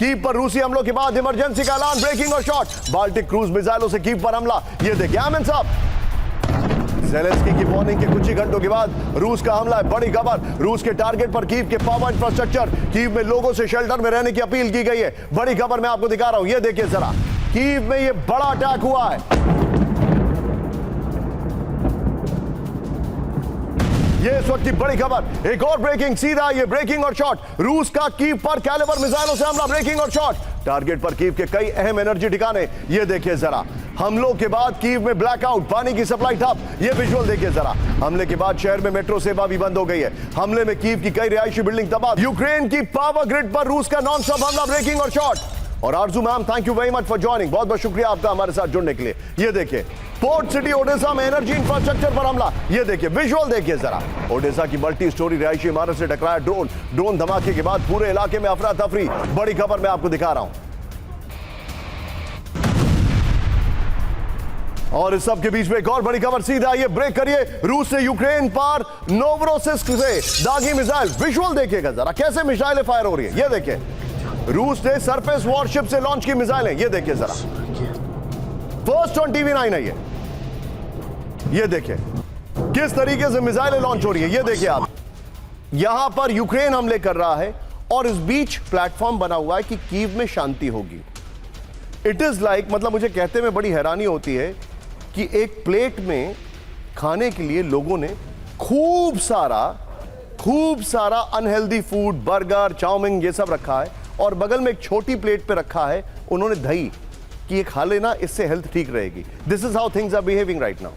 Kyiv पर रूसी हमलों के बाद इमरजेंसी का ऐलान, ब्रेकिंग और शॉट। बाल्टिक क्रूज मिसाइलों से कीव पर हमला। ये देखिए आमिन साहब, ज़ेलेंस्की की वार्निंग के कुछ ही घंटों के बाद रूस का हमला है। बड़ी खबर, रूस के टारगेट पर कीव के पावर इंफ्रास्ट्रक्चर, कीव में लोगों से शेल्टर में रहने की अपील की गई है। बड़ी खबर मैं आपको दिखा रहा हूं, ये देखिए जरा, कीव में ये बड़ा अटैक हुआ है। ये इस वक्त की बड़ी खबर, एक और ब्रेकिंग, सीधा ये ब्रेकिंग और शॉट। रूस का कीव पर कैलिबर मिसाइलों से हमला, ब्रेकिंग और शॉट। टारगेट पर कीव के कई अहम एनर्जी ठिकाने, ये देखिए जरा। हमलों के बाद कीव में ब्लैकआउट, पानी की सप्लाई ठप। ये विजुअल देखिए जरा। हमले के बाद शहर में मेट्रो सेवा भी बंद हो गई है। हमले में कीव की कई रिहायशी बिल्डिंग तबाह। यूक्रेन की पावर ग्रिड पर रूस का नॉन स्टॉप हमला, ब्रेकिंग और शॉट। और आरजू ma'am, thank you very much for joining, बहुत बहुत शुक्रिया आपका हमारे साथ जुड़ने के लिए। ये देखिए पोर्ट सिटी ओडेसा में एनर्जी इंफ्रास्ट्रक्चर पर हमला। ये देखिए विजुअल देखिए जरा। ओडेसा की मल्टी स्टोरी रिहायशी इमारत से टकराया ड्रोन धमाके के बाद पूरे इलाके में अफरा तफरी। बड़ी खबर मैं आपको दिखा रहा हूं। और इस सब के बीच में एक और बड़ी खबर, सीधा ये ब्रेक करिए। रूस से यूक्रेन पार नोवरोसिस्क से दागी मिसाइल, विजुअल देखिएगा जरा कैसे मिसाइलें फायर हो रही है। ये देखिए रूस ने सरफेस वॉरशिप से लॉन्च की मिसाइलें, ये देखिए जरा। फर्स्ट ऑन TV9 है ये देखिए किस तरीके से मिसाइलें लॉन्च हो रही है। ये देखिए आप, यहां पर यूक्रेन हमले कर रहा है और इस बीच प्लेटफॉर्म बना हुआ है कि कीव में शांति होगी। इट इज लाइक, मतलब मुझे कहते में बड़ी हैरानी होती है कि एक प्लेट में खाने के लिए लोगों ने खूब सारा अनहेल्दी फूड, बर्गर, चाउमीन, ये सब रखा है, और बगल में एक छोटी प्लेट पे रखा है उन्होंने दही, कि ये खा लेना, इससे हेल्थ ठीक रहेगी। This is how things are behaving right now.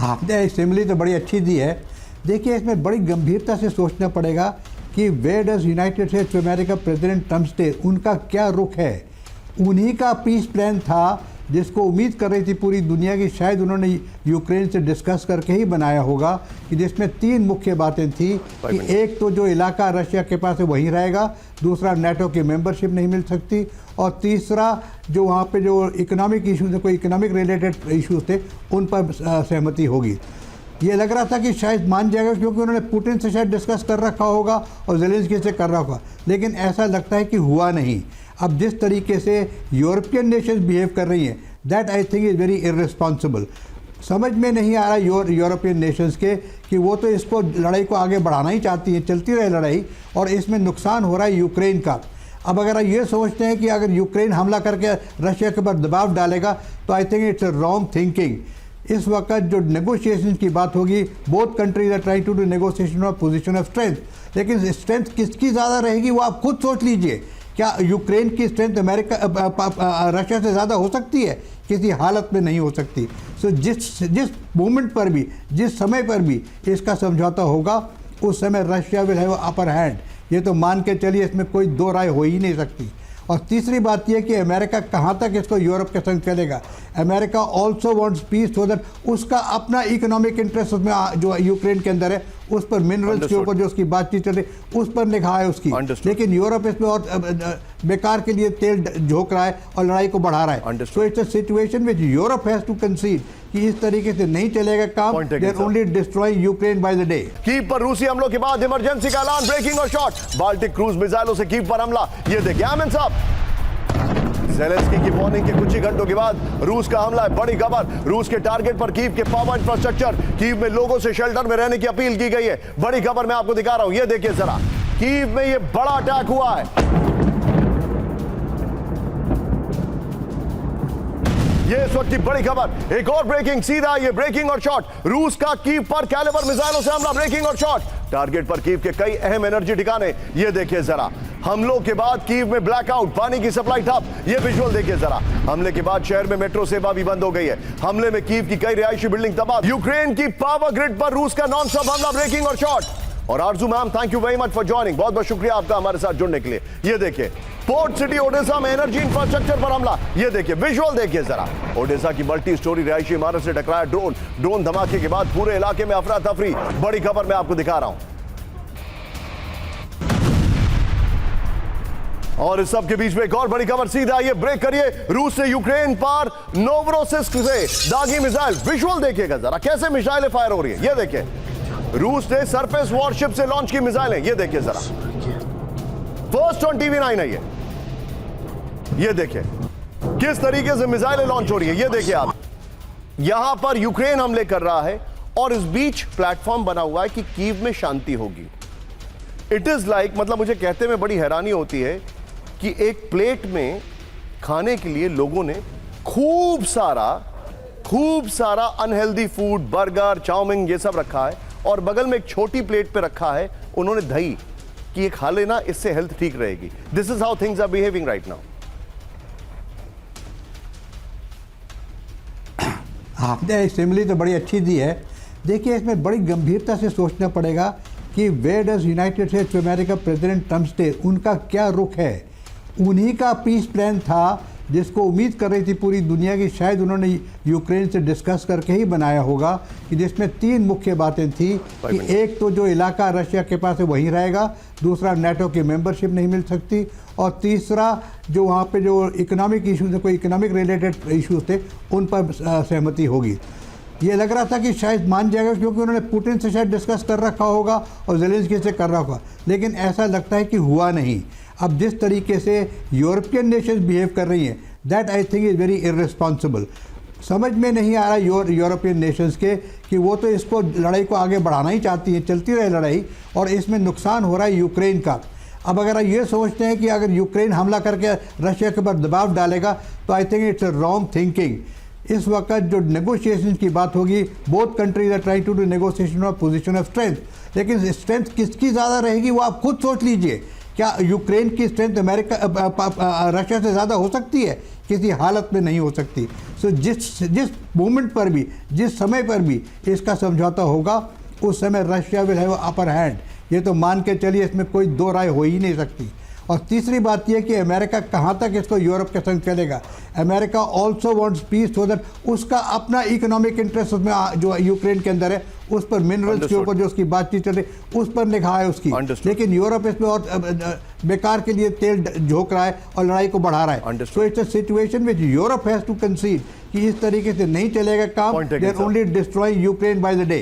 आपने सिमिली तो बड़ी अच्छी दी है। देखिए इसमें बड़ी गंभीरता से सोचना पड़ेगा कि where does United States America president Trump stay, उनका क्या रुख है। उन्हीं का पीस प्लान था जिसको उम्मीद कर रही थी पूरी दुनिया की, शायद उन्होंने यूक्रेन से डिस्कस करके ही बनाया होगा, कि जिसमें 3 मुख्य बातें थी कि एक तो जो इलाका रशिया के पास है वहीं रहेगा, दूसरा नेटो की मेंबरशिप नहीं मिल सकती, और तीसरा जो वहाँ पे जो इकोनॉमिक इशूज़, कोई इकोनॉमिक रिलेटेड इशूज़ थे उन पर सहमति होगी। ये लग रहा था कि शायद मान जाएगा क्योंकि उन्होंने पुतिन से शायद डिस्कस कर रखा होगा और ज़ेलेंस्की से कर रखा होगा, लेकिन ऐसा लगता है कि हुआ नहीं। अब जिस तरीके से यूरोपियन नेशंस बिहेव कर रही हैं, that I think is very irresponsible. समझ में नहीं आ रहा यूरोपियन नेशंस के कि वो तो इसको लड़ाई को आगे बढ़ाना ही चाहती हैं, चलती रहे लड़ाई, और इसमें नुकसान हो रहा है यूक्रेन का। अब अगर ये सोचते हैं कि अगर यूक्रेन हमला करके रशिया के ऊपर दबाव डालेगा, तो I think it's a wrong thinking. इस वक्त जो नेगोशिएशन की बात होगी, both countries are trying to do negotiation of position of strength, लेकिन स्ट्रेंथ किसकी ज़्यादा रहेगी वो आप खुद सोच लीजिए। क्या यूक्रेन की स्ट्रेंथ रशिया से ज़्यादा हो सकती है? किसी हालत में नहीं हो सकती। सो जिस मोमेंट पर भी, जिस समय पर भी इसका समझौता होगा, उस समय Russia will have upper hand. ये तो मान के चलिए, इसमें कोई दो राय हो ही नहीं सकती। और तीसरी बात यह कि अमेरिका कहाँ तक इसको यूरोप के संग चलेगा। America also wants peace, so that उसका अपना इकोनॉमिक इंटरेस्ट उसमें जो यूक्रेन के अंदर है, उस पर मिनरल्स के ऊपर जो उसकी बातचीत चल रही उस पर निगाह है उसकी। लेकिन यूरोप इसमें और बेकार के लिए तेल झोंक रहा है और लड़ाई को बढ़ा रहा है। So it's a situation which Europe has to concede कि इस तरीके से नहीं चलेगा काम। They are only destroying Ukraine by the day. Kyiv पर रूसी हमलों के बाद इमरजेंसी का ऐलान, ब्रेकिंग और शॉट। बाल्टिक क्रूज मिसाइलों से कीव पर हमला। ये देखिए आमिन साहब, ज़ेलेंस्की की वार्निंग के कुछ ही घंटों के बाद रूस का हमला है। बड़ी खबर, रूस के टारगेट पर कीव के पावर इंफ्रास्ट्रक्चर, कीव में लोगों से शेल्टर में रहने की अपील की गई है। बड़ी खबर मैं आपको दिखा रहा हूं, ये देखिए जरा, कीव में ये बड़ा अटैक हुआ है। ये इस वक्त की बड़ी खबर, एक और ब्रेकिंग, सीधा ये ब्रेकिंग और शॉट। रूस का कीव पर कैलिबर मिसाइलों से हमला, ब्रेकिंग और शॉट। टारगेट पर कीव के कई अहम एनर्जी ठिकाने, ये देखिए जरा। हमलों के बाद कीव में ब्लैकआउट, पानी की सप्लाई ठप। ये विजुअल देखिए जरा। हमले के बाद शहर में मेट्रो सेवा भी बंद हो गई है। हमले में कीव की कई रिहायशी बिल्डिंग तबाह। यूक्रेन की पावर ग्रिड पर रूस का नॉन स्टॉप हमला, ब्रेकिंग और शॉट। और आरजू ma'am, thank you very much for joining, बहुत बहुत शुक्रिया आपका हमारे साथ जुड़ने के लिए। ये देखिए पोर्ट सिटी ओडेसा में एनर्जी इंफ्रास्ट्रक्चर पर हमला। ये देखिए विजुअल देखिए जरा। ओडेसा की मल्टी स्टोरी रिहायशी इमारत से टकराया ड्रोन धमाके के बाद पूरे इलाके में अफरा तफरी। बड़ी खबर मैं आपको दिखा रहा हूं। और इस सब के बीच में एक और बड़ी खबर, सीधा ये ब्रेक करिए। रूस से यूक्रेन पार नोवरोसिस्क से दागी मिसाइल, विजुअल देखिएगा जरा कैसे मिसाइलें फायर हो रही है। ये देखिए रूस ने सरफेस वॉरशिप से लॉन्च की मिसाइलें, ये देखिए जरा, फर्स्ट ऑन TV9 है ये देखिए किस तरीके से मिसाइलें लॉन्च हो रही है। ये देखिए आप, यहां पर यूक्रेन हमले कर रहा है और इस बीच प्लेटफॉर्म बना हुआ है कि कीव में शांति होगी। इट इज लाइक, मतलब मुझे कहते में बड़ी हैरानी होती है कि एक प्लेट में खाने के लिए लोगों ने खूब सारा अनहेल्दी फूड, बर्गर, चाउमीन, ये सब रखा है और बगल में एक छोटी प्लेट पे रखा है उन्होंने दही कि ये खा लेना, इससे हेल्थ ठीक रहेगी। This is how things are behaving right now. आपने सिमिली तो बड़ी अच्छी दी है। देखिए, इसमें बड़ी गंभीरता से सोचना पड़ेगा कि where does United States America president Trump stay, उनका क्या रुख है। उन्हीं का पीस प्लान था जिसको उम्मीद कर रही थी पूरी दुनिया की, शायद उन्होंने यूक्रेन से डिस्कस करके ही बनाया होगा, कि जिसमें 3 मुख्य बातें थी कि एक तो जो इलाका रशिया के पास है वहीं रहेगा, दूसरा नेटो की मेंबरशिप नहीं मिल सकती, और तीसरा जो वहाँ पे जो इकोनॉमिक इश्यूज, कोई इकोनॉमिक रिलेटेड इश्यूज थे उन पर सहमति होगी। ये लग रहा था कि शायद मान जाएगा क्योंकि उन्होंने पुतिन से शायद डिस्कस कर रखा होगा और ज़ेलेंस्की से कर रखा होगा, लेकिन ऐसा लगता है कि हुआ नहीं। अब जिस तरीके से यूरोपियन नेशंस बिहेव कर रही हैं, that I think is very irresponsible. समझ में नहीं आ रहा यूरोपियन नेशंस के कि वो तो इसको लड़ाई को आगे बढ़ाना ही चाहती हैं, चलती रहे लड़ाई, और इसमें नुकसान हो रहा है यूक्रेन का। अब अगर ये सोचते हैं कि अगर यूक्रेन हमला करके रशिया के ऊपर दबाव डालेगा तो I think it's a wrong thinking. इस वक्त जो नेगोशिएशन की बात होगी, both countries are trying to do negotiation of position of strength, लेकिन स्ट्रेंथ किसकी ज़्यादा रहेगी वो आप खुद सोच लीजिए। क्या यूक्रेन की स्ट्रेंथ रशिया से ज़्यादा हो सकती है? किसी हालत में नहीं हो सकती। सो जिस मोमेंट पर भी, जिस समय पर भी इसका समझौता होगा, उस समय Russia will have upper hand. ये तो मान के चलिए, इसमें कोई दो राय हो ही नहीं सकती। और तीसरी बात यह कि अमेरिका कहाँ तक इसको यूरोप के संग चलेगा। America also wants peace, so that उसका अपना इकोनॉमिक इंटरेस्ट उसमें जो यूक्रेन के अंदर है, उस पर मिनरल्स के ऊपर जो उसकी बातचीत चल रही उस पर निगाह है उसकी। लेकिन यूरोप इसमें और बेकार के लिए तेल झोंक रहा है और लड़ाई को बढ़ा रहा है। So it's a situation which Europe has to concede कि इस तरीके से नहीं चलेगा काम। They are only destroying Ukraine by the day.